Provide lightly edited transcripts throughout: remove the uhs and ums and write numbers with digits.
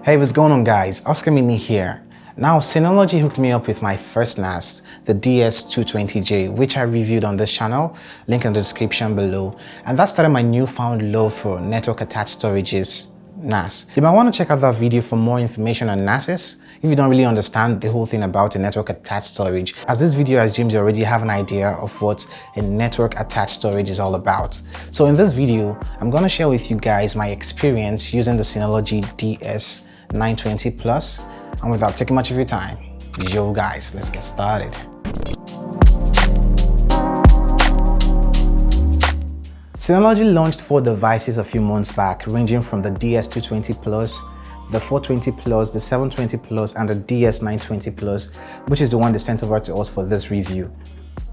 Hey, what's going on guys? Oscarmini here. Now, Synology hooked me up with my first NAS, the DS220J, which I reviewed on this channel, link in the description below. And that started my newfound love for network attached storages NAS. You might want to check out that video for more information on NASes if you don't really understand the whole thing about a network attached storage, as this video assumes you already have an idea of what a network attached storage is all about. So in this video, I'm going to share with you guys my experience using the Synology DS920 Plus, and without taking much of your time, yo guys, let's get started. Synology launched 4 devices a few months back, ranging from the DS220 Plus, the 420 Plus, the 720 Plus, and the DS920 Plus, which is the one they sent over to us for this review.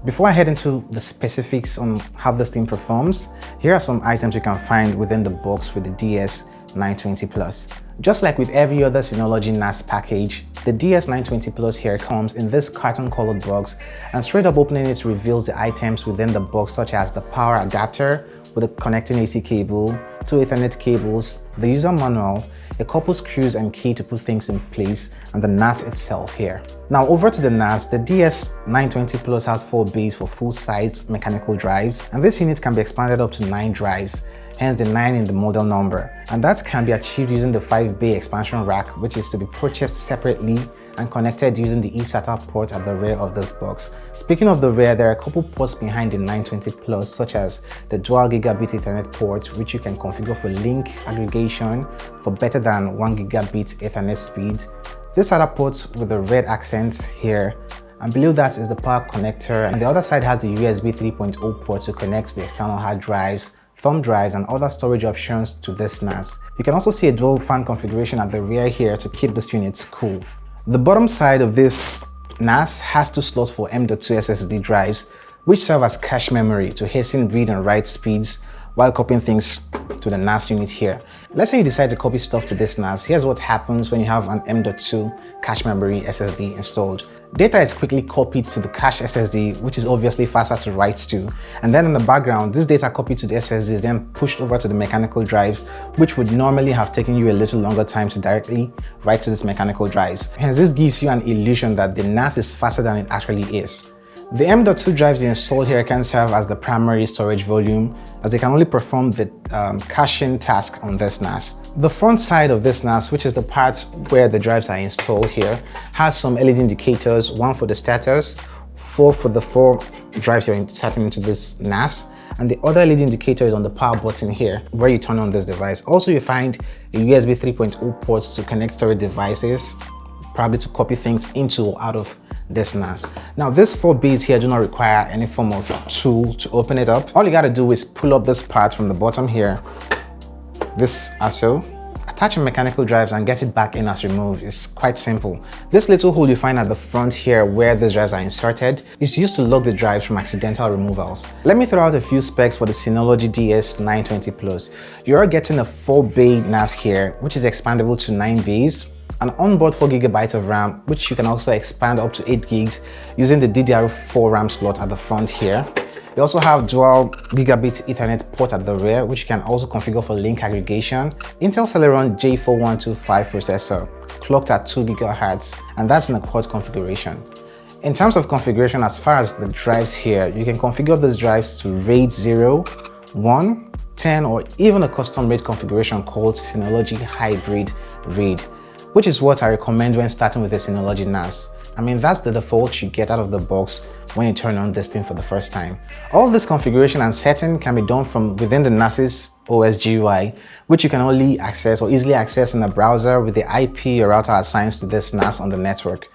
Before I head into the specifics on how this thing performs, here are some items you can find within the box with the DS920 Plus. Just like with every other Synology NAS package, the DS920 Plus here comes in this carton-colored box, and straight up opening it reveals the items within the box, such as the power adapter with a connecting AC cable, 2 Ethernet cables, the user manual, a couple screws and key to put things in place, and the NAS itself here. Now over to the NAS, the DS920 Plus has 4 bays for full-size mechanical drives, and this unit can be expanded up to 9 drives, hence the 9 in the model number. And that can be achieved using the 5-bay expansion rack, which is to be purchased separately and connected using the eSATA port at the rear of this box. Speaking of the rear, there are a couple ports behind the 920 Plus, such as the dual gigabit Ethernet port, which you can configure for link aggregation for better than 1 gigabit Ethernet speed. This other port with the red accents here, and below that is the power connector, and the other side has the USB 3.0 port to connect the external hard drives, thumb drives, and other storage options to this NAS. You can also see a dual fan configuration at the rear here to keep this unit cool. The bottom side of this NAS has 2 slots for M.2 SSD drives, which serve as cache memory to hasten read and write speeds while copying things to the NAS unit here. Let's say you decide to copy stuff to this NAS. Here's what happens when you have an M.2 cache memory SSD installed. Data is quickly copied to the cache SSD, which is obviously faster to write to. And then in the background, this data copied to the SSD is then pushed over to the mechanical drives, which would normally have taken you a little longer time to directly write to these mechanical drives. Hence, this gives you an illusion that the NAS is faster than it actually is. The M.2 drives installed here can serve as the primary storage volume, as they can only perform the caching task on this NAS. The front side of this NAS, which is the part where the drives are installed here, has some LED indicators, 1 for the status, 4 for the 4 drives you're inserting into this NAS, and the other LED indicator is on the power button here, where you turn on this device. Also, you find a USB 3.0 ports to connect storage devices, probably to copy things into or out of this NAS. Now, these 4 bays here do not require any form of tool to open it up. All you gotta do is pull up this part from the bottom here, this also, attach your mechanical drives and get it back in as removed. It's quite simple. This little hole you find at the front here where these drives are inserted is used to lock the drives from accidental removals. Let me throw out a few specs for the Synology DS920 Plus. You are getting a 4-bay NAS here, which is expandable to 9 bays, an onboard 4 GB of RAM, which you can also expand up to 8 gigs using the DDR4 RAM slot at the front here. You also have dual gigabit Ethernet port at the rear, which you can also configure for link aggregation. Intel Celeron J4125 processor, clocked at 2 GHz, and that's in a quad configuration. In terms of configuration, as far as the drives here, you can configure these drives to RAID 0, 1, 10, or even a custom RAID configuration called Synology Hybrid RAID, which is what I recommend when starting with a Synology NAS. I mean, that's the default you get out of the box when you turn on this thing for the first time. All this configuration and setting can be done from within the NAS's OS GUI, which you can only access or easily access in a browser with the IP your router assigns to this NAS on the network.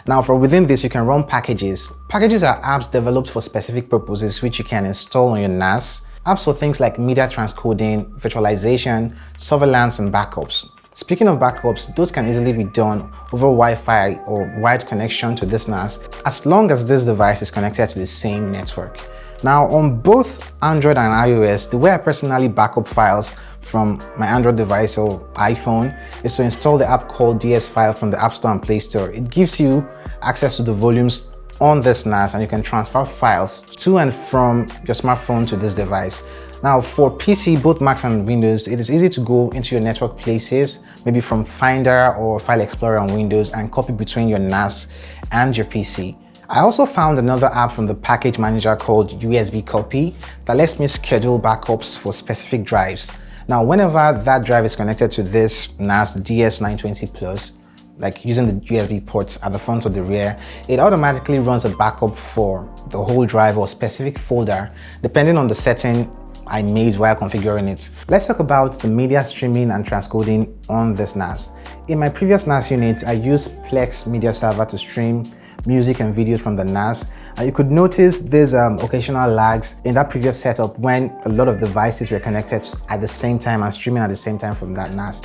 Now, from within this, you can run packages. Packages are apps developed for specific purposes, which you can install on your NAS. Apps for things like media transcoding, virtualization, surveillance, and backups. Speaking of backups, those can easily be done over Wi-Fi or wired connection to this NAS, as long as this device is connected to the same network. Now, on both Android and iOS, the way I personally backup files from my Android device or iPhone is to install the app called DS File from the App Store and Play Store. It gives you access to the volumes on this NAS, and you can transfer files to and from your smartphone to this device. Now for PC, both Macs and Windows, it is easy to go into your network places, maybe from Finder or File Explorer on Windows, and copy between your NAS and your PC. I also found another app from the package manager called USB Copy that lets me schedule backups for specific drives. Now, whenever that drive is connected to this NAS, the DS920 Plus, like using the USB ports at the front or the rear, it automatically runs a backup for the whole drive or specific folder, depending on the setting I made while configuring it. Let's talk about the media streaming and transcoding on this NAS. In my previous NAS unit, I used Plex Media Server to stream music and videos from the NAS, and you could notice there's occasional lags in that previous setup when a lot of devices were connected at the same time and streaming at the same time from that NAS.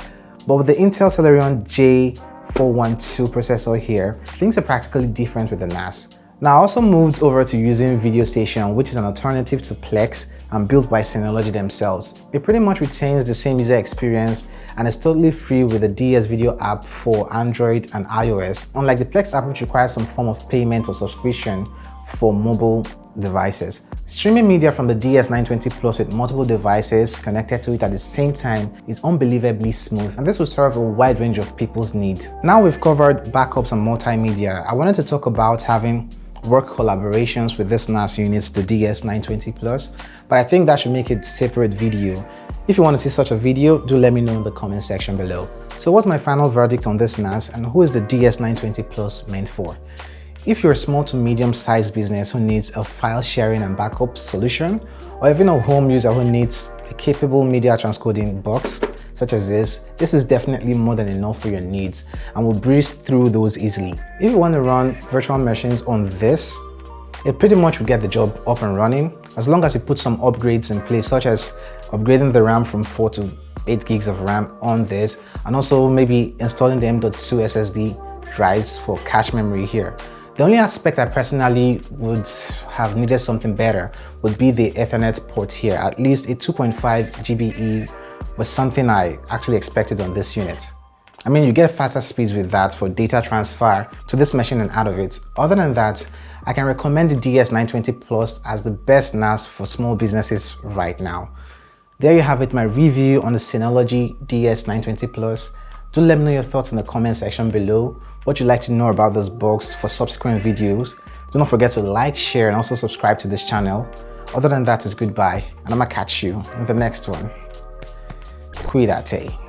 But with the Intel Celeron J412 processor here, things are practically different with the NAS. Now I also moved over to using Video Station, which is an alternative to Plex and built by Synology themselves. It pretty much retains the same user experience and is totally free with the DS Video app for Android and iOS, unlike the Plex app, which requires some form of payment or subscription for mobile devices. Streaming media from the DS920 Plus with multiple devices connected to it at the same time is unbelievably smooth, and this will serve a wide range of people's needs. Now we've covered backups and multimedia, I wanted to talk about having work collaborations with this NAS units, the DS920 Plus, but I think that should make a separate video. If you want to see such a video, do let me know in the comment section below. So what's my final verdict on this NAS, and who is the DS920 Plus meant for? If you're a small to medium-sized business who needs a file sharing and backup solution, or even a home user who needs a capable media transcoding box such as this is definitely more than enough for your needs and will breeze through those easily. If you want to run virtual machines on this, it pretty much will get the job up and running as long as you put some upgrades in place, such as upgrading the RAM from 4 to 8 gigs of RAM on this, and also maybe installing the M.2 SSD drives for cache memory here. The only aspect I personally would have needed something better would be the Ethernet port here. At least a 2.5 GBE was something I actually expected on this unit. I mean, you get faster speeds with that for data transfer to this machine and out of it. Other than that, I can recommend the DS920 Plus as the best NAS for small businesses right now. There you have it, my review on the Synology DS920 Plus. Do let me know your thoughts in the comment section below, what you'd like to know about this box for subsequent videos. Do not forget to like, share, and also subscribe to this channel. Other than that, it's goodbye, and I'm gonna catch you in the next one. Cuídate.